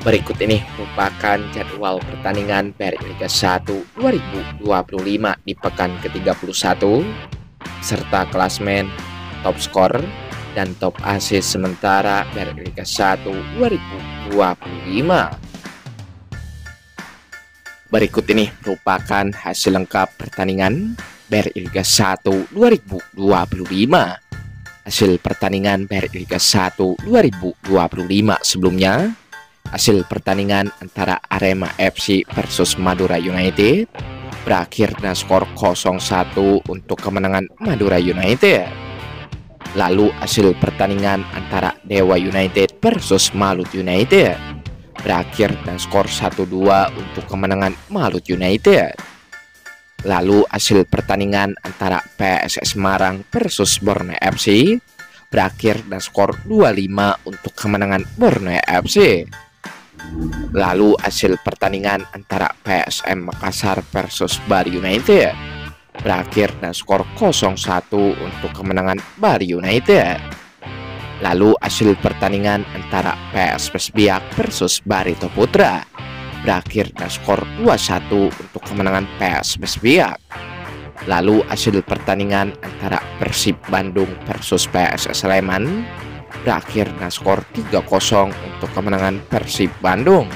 Berikut ini merupakan jadwal pertandingan BRI Liga 1 2025 di pekan ke-31 serta klasmen, top skor, dan top asis sementara BRI Liga 1 2025. Berikut ini merupakan hasil lengkap pertandingan BRI Liga 1 2025. Hasil pertandingan BRI Liga 1 2025 sebelumnya. Hasil pertandingan antara Arema FC versus Madura United berakhir dengan skor 0-1 untuk kemenangan Madura United. Lalu hasil pertandingan antara Dewa United versus Malut United berakhir dengan skor 1-2 untuk kemenangan Malut United. Lalu hasil pertandingan antara PSS Semarang versus Borneo FC berakhir dengan skor 2-5 untuk kemenangan Borneo FC. Lalu hasil pertandingan antara PSM Makassar versus Bali United berakhir dengan skor 0-1 untuk kemenangan Bali United. Lalu hasil pertandingan antara PSPS Biak versus Barito Putra berakhir dengan skor 2-1 untuk kemenangan PSPS Biak. Lalu hasil pertandingan antara Persib Bandung versus PSS Sleman berakhir dengan skor 3-0 untuk kemenangan Persib Bandung.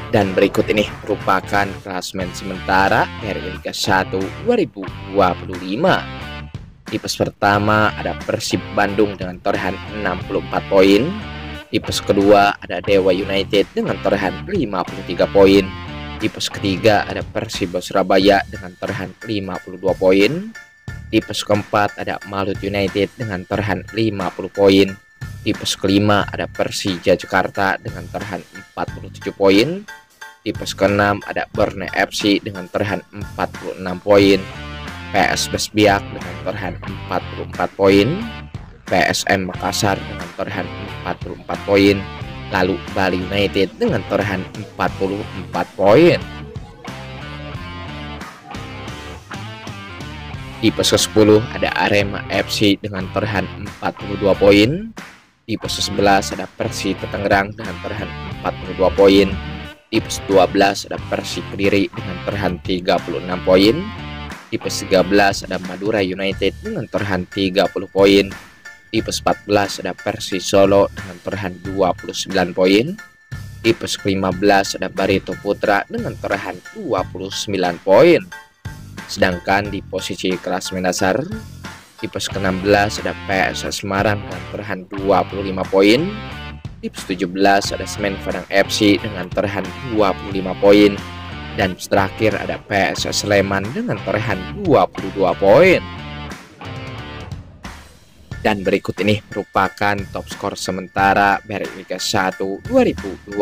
Dan berikut ini merupakan klasmen sementara BRI Liga 1 2025. Di pos pertama ada Persib Bandung dengan torehan 64 poin. Di pos kedua ada Dewa United dengan torehan 53 poin. Di pos ketiga ada Persibo Surabaya dengan torehan 52 poin. Di pos keempat ada Malut United dengan torehan 50 poin. Di pos kelima ada Persija Jakarta dengan torehan 47 poin. Di pos keenam ada Borneo FC dengan torehan 46 poin. PSPS Biak dengan torehan 44 poin. PSM Makassar dengan torehan 44 poin. Lalu Bali United dengan torehan 44 poin. Di pos ke-10 ada Arema FC dengan torehan 42 poin. Di pos ke-11 ada Persita Tangerang dengan torehan 42 poin. Di pos 12 ada Persik Kediri dengan torehan 36 poin. Di pos 13 ada Madura United dengan torehan 30 poin. Di pos 14 ada Persis Solo dengan torehan 29 poin. Di pos ke-15 ada Barito Putra dengan torehan 29 poin. Sedangkan di posisi klasmen dasar di pos ke-16 ada PSS Semarang dengan torehan 25 poin. Di pos 17 ada Semen Padang FC dengan torehan 25 poin. Dan terakhir ada PSS Sleman dengan torehan 22 poin. Dan berikut ini merupakan top skor sementara BRI Liga 1 2025.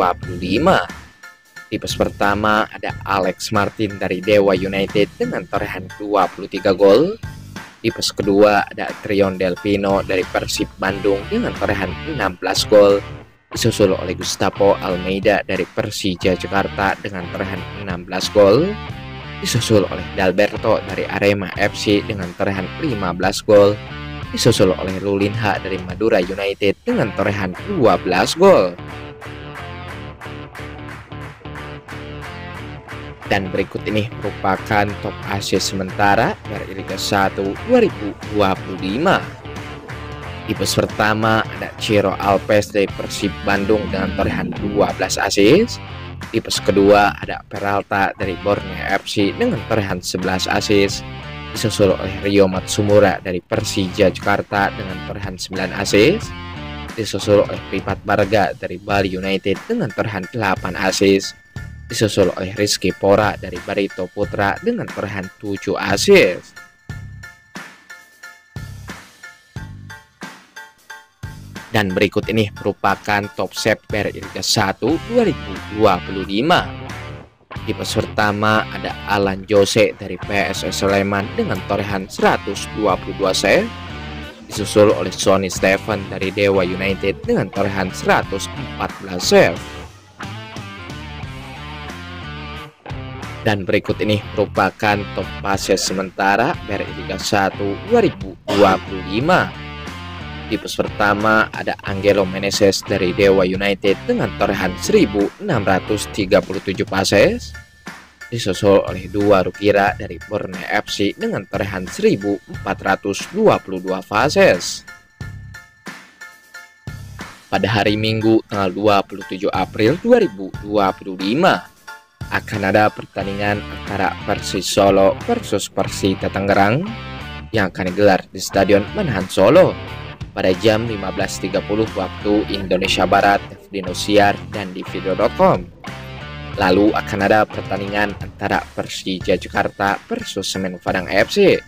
Di pos pertama ada Alex Martin dari Dewa United dengan torehan 23 gol. Di pos kedua ada Trion Delpino dari Persib Bandung dengan torehan 16 gol. Disusul oleh Gustavo Almeida dari Persija Jakarta dengan torehan 16 gol. Disusul oleh Dalberto dari Arema FC dengan torehan 15 gol. Disusul oleh Lulinha dari Madura United dengan torehan 12 gol. Dan berikut ini merupakan top asis sementara dari Liga 1 2025. Di pos pertama ada Ciro Alves dari Persib Bandung dengan torehan 12 asis. Di pos kedua ada Peralta dari Borneo FC dengan torehan 11 asis. Disusul oleh Rio Matsumura dari Persija Jakarta dengan torehan 9 asis. Disusul oleh Pripat Barga dari Bali United dengan torehan 8 asis. Disusul oleh Rizky Pora dari Barito Putra dengan torehan 7 asis. Dan berikut ini merupakan top set BRI Liga 1 2025. Di pos pertama ada Alan Jose dari PSS Sleman dengan torehan 122 save. Disusul oleh Sonny Stephen dari Dewa United dengan torehan 114 save. Dan berikut ini merupakan top passes sementara BRI Liga 1 2025. Di pos pertama ada Angelo Meneses dari Dewa United dengan torehan 1637 passes, disusul oleh dua Rukira dari Borneo FC dengan torehan 1422 passes. Pada hari Minggu tanggal 27 April 2025 akan ada pertandingan antara Persis Solo versus Persita Tangerang yang akan digelar di Stadion Manahan Solo pada jam 15.30 waktu Indonesia Barat di Indosiar dan di video.com. Lalu akan ada pertandingan antara Persija Jakarta versus Semen Padang FC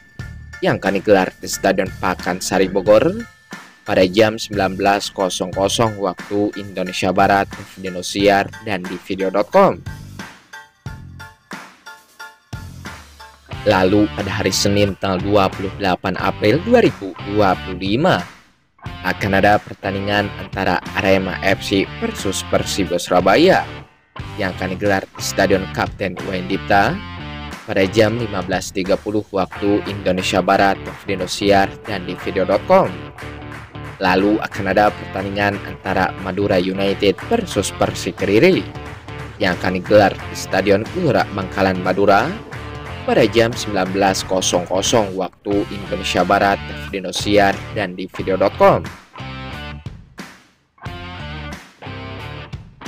yang akan digelar di Stadion Pakansari Bogor pada jam 19.00 waktu Indonesia Barat di Indosiar dan di video.com. Lalu pada hari Senin tanggal 28 April 2025 akan ada pertandingan antara Arema FC versus Persibo Surabaya yang akan digelar di Stadion Kapten Iwayan Dipta pada jam 15.30 waktu Indonesia Barat di Indosiar dan di video.com. Lalu akan ada pertandingan antara Madura United versus Persik Kediri yang akan digelar di Stadion Gelora Bangkalan Madura pada jam 19.00 waktu Indonesia Barat di Indosiar dan di video.com.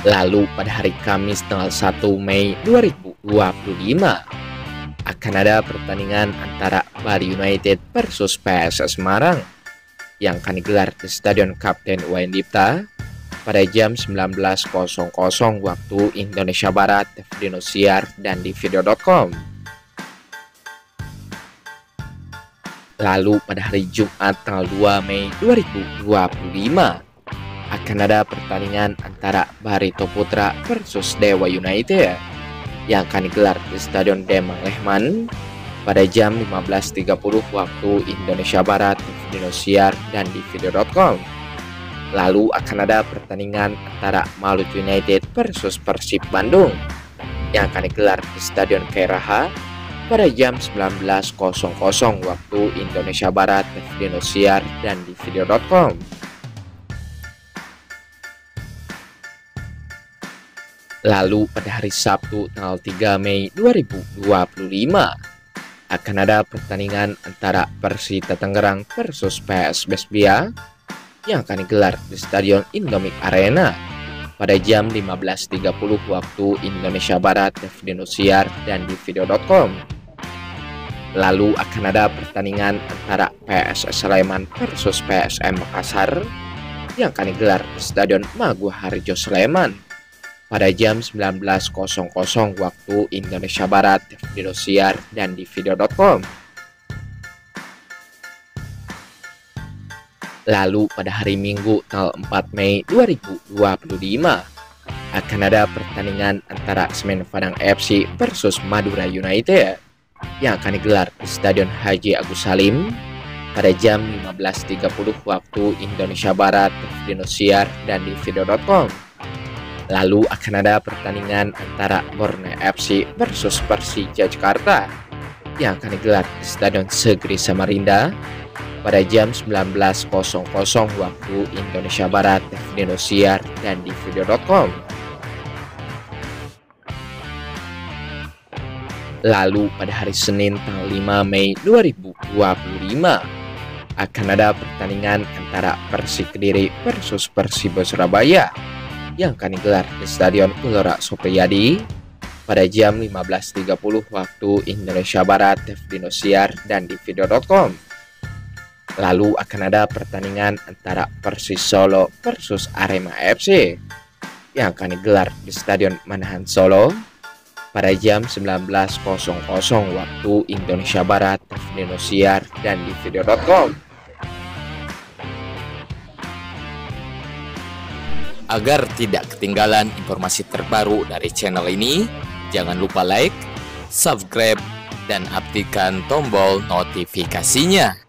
Lalu pada hari Kamis tanggal 1 Mei 2025 akan ada pertandingan antara Bali United versus PSS Semarang yang akan digelar di Stadion Kapten Iwayan Dipta pada jam 19.00 waktu Indonesia Barat di Indosiar dan di video.com. Lalu pada hari Jumat tanggal 2 Mei 2025 akan ada pertandingan antara Barito Putra versus Dewa United yang akan digelar di Stadion Demang Lehman pada jam 15.30 waktu Indonesia Barat di Indosiar dan di video.com. Lalu akan ada pertandingan antara Malut United versus Persib Bandung yang akan digelar di Stadion Kairaha pada jam 19.00 waktu Indonesia Barat di Indosiar dan di video.com. Lalu pada hari Sabtu tanggal 3 Mei 2025 akan ada pertandingan antara Persita Tangerang versus PS Besbia yang akan digelar di Stadion Indomie Arena pada jam 15.30 waktu Indonesia Barat di Indosiar dan di video.com. Lalu akan ada pertandingan antara PSS Sleman versus PSM Makassar yang akan digelar di Stadion Maguwo Harjo Sleman pada jam 19.00 waktu Indonesia Barat di Indosiar dan di video.com. Lalu pada hari Minggu tanggal 4 Mei 2025 akan ada pertandingan antara Semen Padang FC versus Madura United yang akan digelar di Stadion Haji Agus Salim pada jam 15.30 waktu Indonesia Barat di Indosiar dan di video.com. Lalu akan ada pertandingan antara Borneo FC versus Persija Jakarta yang akan digelar di Stadion Segiri Samarinda pada jam 19.00 waktu Indonesia Barat di Indosiar dan di video.com. Lalu pada hari Senin tanggal 5 Mei 2025 akan ada pertandingan antara Persik Kediri versus Persibo Surabaya yang akan digelar di Stadion Gelora Supriyadi pada jam 15.30 waktu Indonesia Barat di Indosiar dan di video.com. Lalu akan ada pertandingan antara Persis Solo versus Arema FC yang akan digelar di Stadion Manahan Solo pada jam 19.00 waktu Indonesia Barat di Indosiar dan di video.com. Agar tidak ketinggalan informasi terbaru dari channel ini, jangan lupa like, subscribe, dan aktifkan tombol notifikasinya.